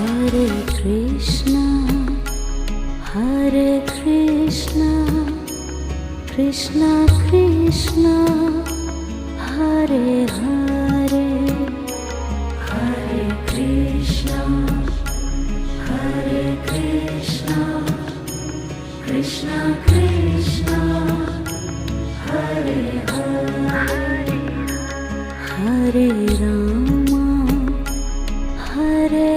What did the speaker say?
Hare Krishna, Hare Krishna, Krishna Krishna, Hare Hare, Hare Krishna, Hare Krishna, Krishna Krishna, Hare Hare, Hare Rama, Hare